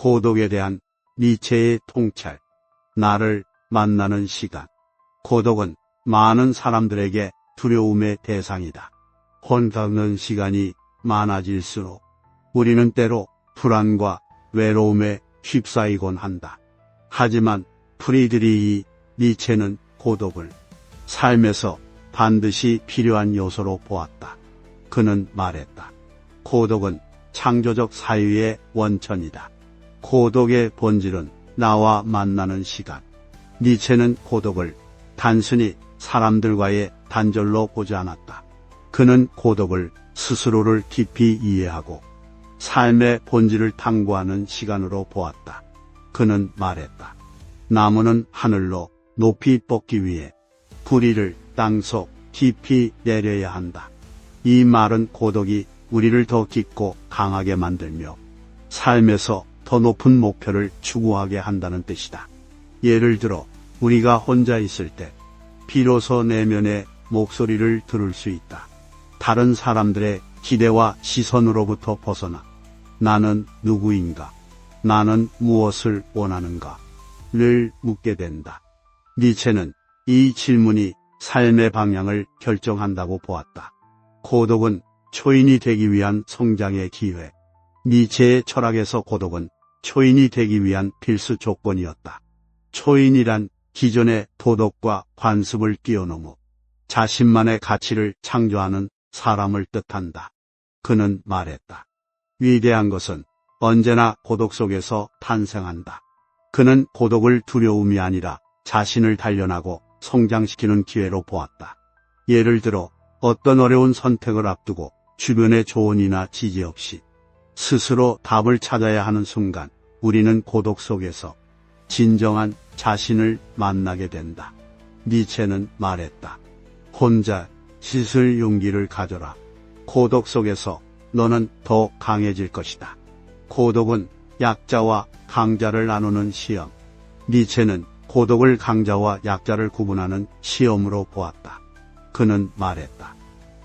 고독에 대한 니체의 통찰. 나를 만나는 시간. 고독은 많은 사람들에게 두려움의 대상이다. 혼자는 시간이 많아질수록 우리는 때로 불안과 외로움에 휩싸이곤 한다. 하지만 프리드리히 니체는 고독을 삶에서 반드시 필요한 요소로 보았다. 그는 말했다. 고독은 창조적 사유의 원천이다. 고독의 본질은 나와 만나는 시간. 니체는 고독을 단순히 사람들과의 단절로 보지 않았다. 그는 고독을 스스로를 깊이 이해하고 삶의 본질을 탐구하는 시간으로 보았다. 그는 말했다. 나무는 하늘로 높이 뻗기 위해 뿌리를 땅속 깊이 내려야 한다. 이 말은 고독이 우리를 더 깊고 강하게 만들며 삶에서 더 높은 목표를 추구하게 한다는 뜻이다. 예를 들어 우리가 혼자 있을 때 비로소 내면의 목소리를 들을 수 있다. 다른 사람들의 기대와 시선으로부터 벗어나 나는 누구인가? 나는 무엇을 원하는가? 를 묻게 된다. 니체는 이 질문이 삶의 방향을 결정한다고 보았다. 고독은 초인이 되기 위한 성장의 기회. 니체의 철학에서 고독은 초인이 되기 위한 필수 조건이었다. 초인이란 기존의 도덕과 관습을 뛰어넘어 자신만의 가치를 창조하는 사람을 뜻한다. 그는 말했다. 위대한 것은 언제나 고독 속에서 탄생한다. 그는 고독을 두려움이 아니라 자신을 단련하고 성장시키는 기회로 보았다. 예를 들어 어떤 어려운 선택을 앞두고 주변의 조언이나 지지 없이 스스로 답을 찾아야 하는 순간 우리는 고독 속에서 진정한 자신을 만나게 된다. 니체는 말했다. 혼자 씻을 용기를 가져라. 고독 속에서 너는 더 강해질 것이다. 고독은 약자와 강자를 나누는 시험. 니체는 고독을 강자와 약자를 구분하는 시험으로 보았다. 그는 말했다.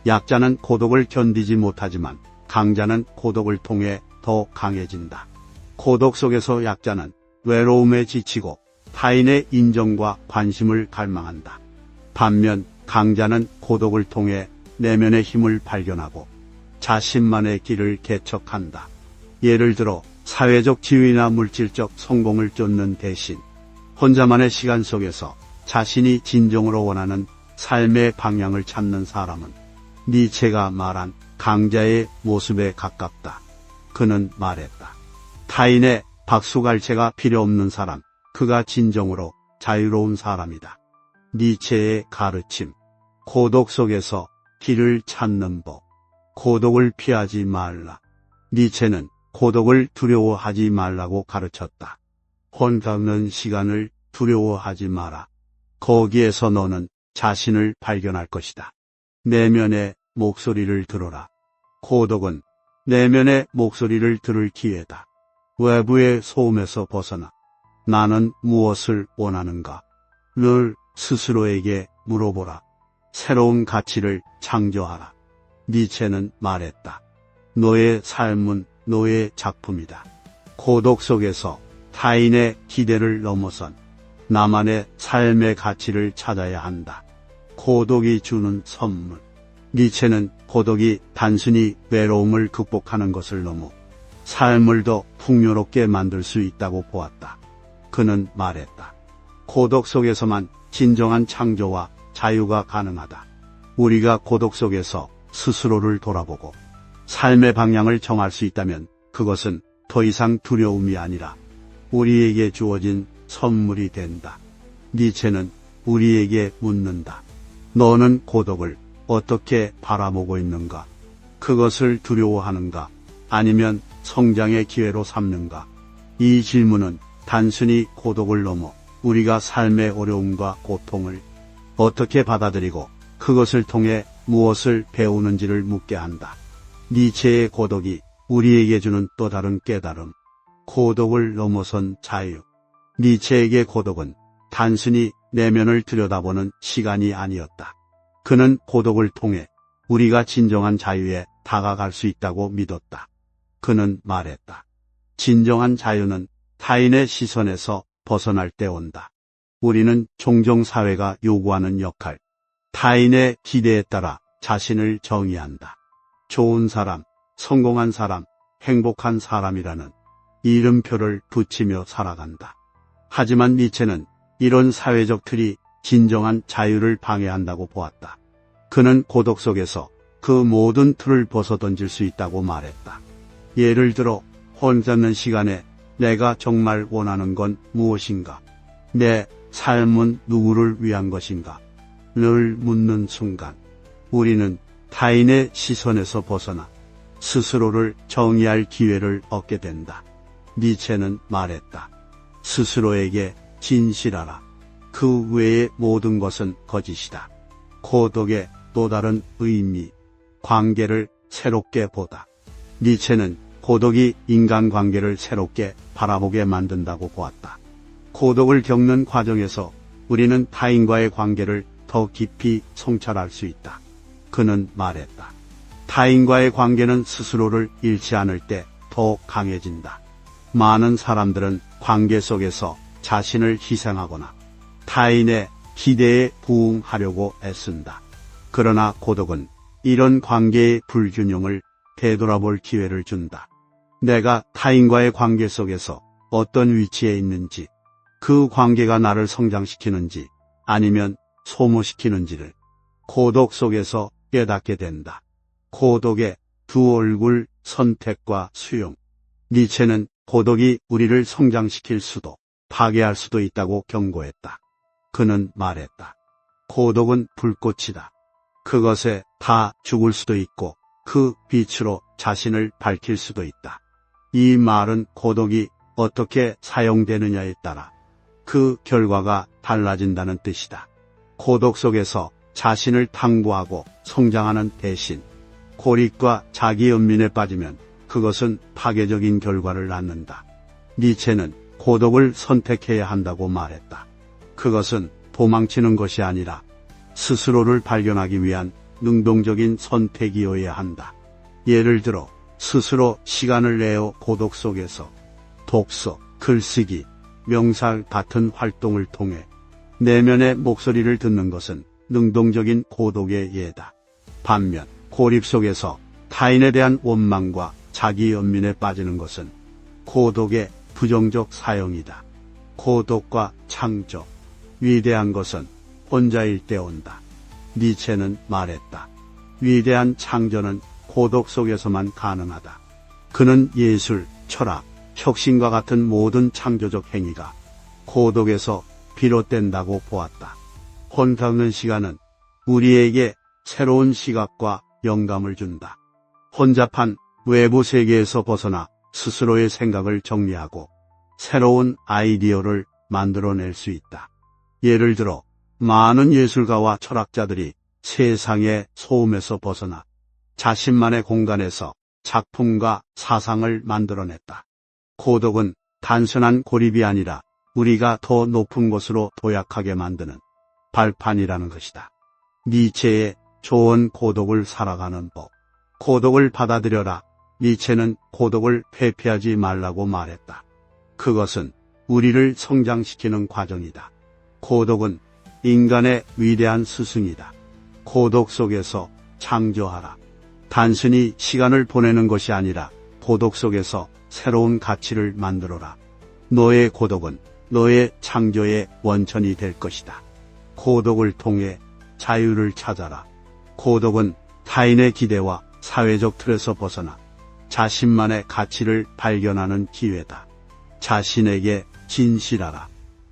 약자는 고독을 견디지 못하지만 강자는 고독을 통해 더 강해진다. 고독 속에서 약자는 외로움에 지치고 타인의 인정과 관심을 갈망한다. 반면 강자는 고독을 통해 내면의 힘을 발견하고 자신만의 길을 개척한다. 예를 들어 사회적 지위나 물질적 성공을 쫓는 대신 혼자만의 시간 속에서 자신이 진정으로 원하는 삶의 방향을 찾는 사람은 니체가 말한 강자의 모습에 가깝다. 그는 말했다. 타인의 박수갈채가 필요 없는 사람, 그가 진정으로 자유로운 사람이다. 니체의 가르침. 고독 속에서 길을 찾는 법. 고독을 피하지 말라. 니체는 고독을 두려워하지 말라고 가르쳤다. 혼자는 시간을 두려워하지 마라. 거기에서 너는 자신을 발견할 것이다. 내면의 목소리를 들어라. 고독은 내면의 목소리를 들을 기회다. 외부의 소음에서 벗어나 나는 무엇을 원하는가? 를 스스로에게 물어보라. 새로운 가치를 창조하라. 니체는 말했다. 너의 삶은 너의 작품이다. 고독 속에서 타인의 기대를 넘어선 나만의 삶의 가치를 찾아야 한다. 고독이 주는 선물. 니체는 고독이 단순히 외로움을 극복하는 것을 넘어 삶을 더 풍요롭게 만들 수 있다고 보았다. 그는 말했다. 고독 속에서만 진정한 창조와 자유가 가능하다. 우리가 고독 속에서 스스로를 돌아보고 삶의 방향을 정할 수 있다면 그것은 더 이상 두려움이 아니라 우리에게 주어진 선물이 된다. 니체는 우리에게 묻는다. 너는 고독을 어떻게 바라보고 있는가? 그것을 두려워하는가? 아니면 성장의 기회로 삼는가? 이 질문은 단순히 고독을 넘어 우리가 삶의 어려움과 고통을 어떻게 받아들이고 그것을 통해 무엇을 배우는지를 묻게 한다. 니체의 고독이 우리에게 주는 또 다른 깨달음. 고독을 넘어선 자유. 니체에게 고독은 단순히 내면을 들여다보는 시간이 아니었다. 그는 고독을 통해 우리가 진정한 자유에 다가갈 수 있다고 믿었다. 그는 말했다. 진정한 자유는 타인의 시선에서 벗어날 때 온다. 우리는 종종 사회가 요구하는 역할, 타인의 기대에 따라 자신을 정의한다. 좋은 사람, 성공한 사람, 행복한 사람이라는 이름표를 붙이며 살아간다. 하지만 니체는 이런 사회적 틀이 진정한 자유를 방해한다고 보았다. 그는 고독 속에서 그 모든 틀을 벗어던질 수 있다고 말했다. 예를 들어 혼자 있는 시간에 내가 정말 원하는 건 무엇인가? 내 삶은 누구를 위한 것인가? 늘 묻는 순간 우리는 타인의 시선에서 벗어나 스스로를 정의할 기회를 얻게 된다. 니체는 말했다. 스스로에게 진실하라. 그 외의 모든 것은 거짓이다. 고독의 또 다른 의미, 관계를 새롭게 보다. 니체는 고독이 인간관계를 새롭게 바라보게 만든다고 보았다. 고독을 겪는 과정에서 우리는 타인과의 관계를 더 깊이 성찰할 수 있다. 그는 말했다. 타인과의 관계는 스스로를 잃지 않을 때 더 강해진다. 많은 사람들은 관계 속에서 자신을 희생하거나 타인의 기대에 부응하려고 애쓴다. 그러나 고독은 이런 관계의 불균형을 되돌아볼 기회를 준다. 내가 타인과의 관계 속에서 어떤 위치에 있는지, 그 관계가 나를 성장시키는지 아니면 소모시키는지를 고독 속에서 깨닫게 된다. 고독의 두 얼굴, 선택과 수용. 니체는 고독이 우리를 성장시킬 수도 파괴할 수도 있다고 경고했다. 그는 말했다. 고독은 불꽃이다. 그것에 다 죽을 수도 있고 그 빛으로 자신을 밝힐 수도 있다. 이 말은 고독이 어떻게 사용되느냐에 따라 그 결과가 달라진다는 뜻이다. 고독 속에서 자신을 탐구하고 성장하는 대신 고립과 자기연민에 빠지면 그것은 파괴적인 결과를 낳는다. 니체는 고독을 선택해야 한다고 말했다. 그것은 도망치는 것이 아니라 스스로를 발견하기 위한 능동적인 선택이어야 한다. 예를 들어 스스로 시간을 내어 고독 속에서 독서, 글쓰기, 명상 같은 활동을 통해 내면의 목소리를 듣는 것은 능동적인 고독의 예다. 반면 고립 속에서 타인에 대한 원망과 자기 연민에 빠지는 것은 고독의 부정적 사용이다. 고독과 창조. 위대한 것은 혼자일 때 온다. 니체는 말했다. 위대한 창조는 고독 속에서만 가능하다. 그는 예술, 철학, 혁신과 같은 모든 창조적 행위가 고독에서 비롯된다고 보았다. 혼자 있는 시간은 우리에게 새로운 시각과 영감을 준다. 혼잡한 외부 세계에서 벗어나 스스로의 생각을 정리하고 새로운 아이디어를 만들어낼 수 있다. 예를 들어 많은 예술가와 철학자들이 세상의 소음에서 벗어나 자신만의 공간에서 작품과 사상을 만들어냈다. 고독은 단순한 고립이 아니라 우리가 더 높은 곳으로 도약하게 만드는 발판이라는 것이다. 니체의 좋은 고독을 살아가는 법. 고독을 받아들여라. 니체는 고독을 회피하지 말라고 말했다. 그것은 우리를 성장시키는 과정이다. 고독은 인간의 위대한 스승이다. 고독 속에서 창조하라. 단순히 시간을 보내는 것이 아니라 고독 속에서 새로운 가치를 만들어라. 너의 고독은 너의 창조의 원천이 될 것이다. 고독을 통해 자유를 찾아라. 고독은 타인의 기대와 사회적 틀에서 벗어나 자신만의 가치를 발견하는 기회다. 자신에게 진실하라.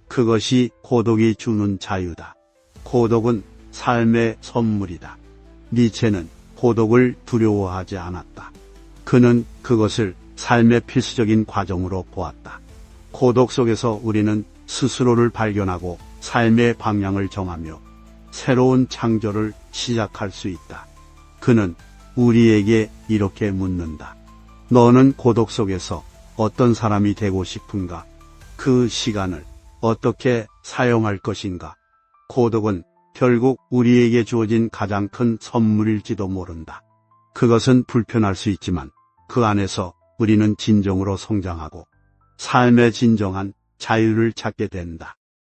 그것이 고독이 주는 자유다. 고독은 삶의 선물이다. 니체는 고독을 두려워하지 않았다. 그는 그것을 삶의 필수적인 과정으로 보았다. 고독 속에서 우리는 스스로를 발견하고 삶의 방향을 정하며 새로운 창조를 시작할 수 있다. 그는 우리에게 이렇게 묻는다. 너는 고독 속에서 어떤 사람이 되고 싶은가? 그 시간을 어떻게 사용할 것인가? 고독은 결국 우리에게 주어진 가장 큰 선물일지도 모른다. 그것은 불편할 수 있지만 그 안에서 우리는 진정으로 성장하고 삶의 진정한 자유를 찾게 된다.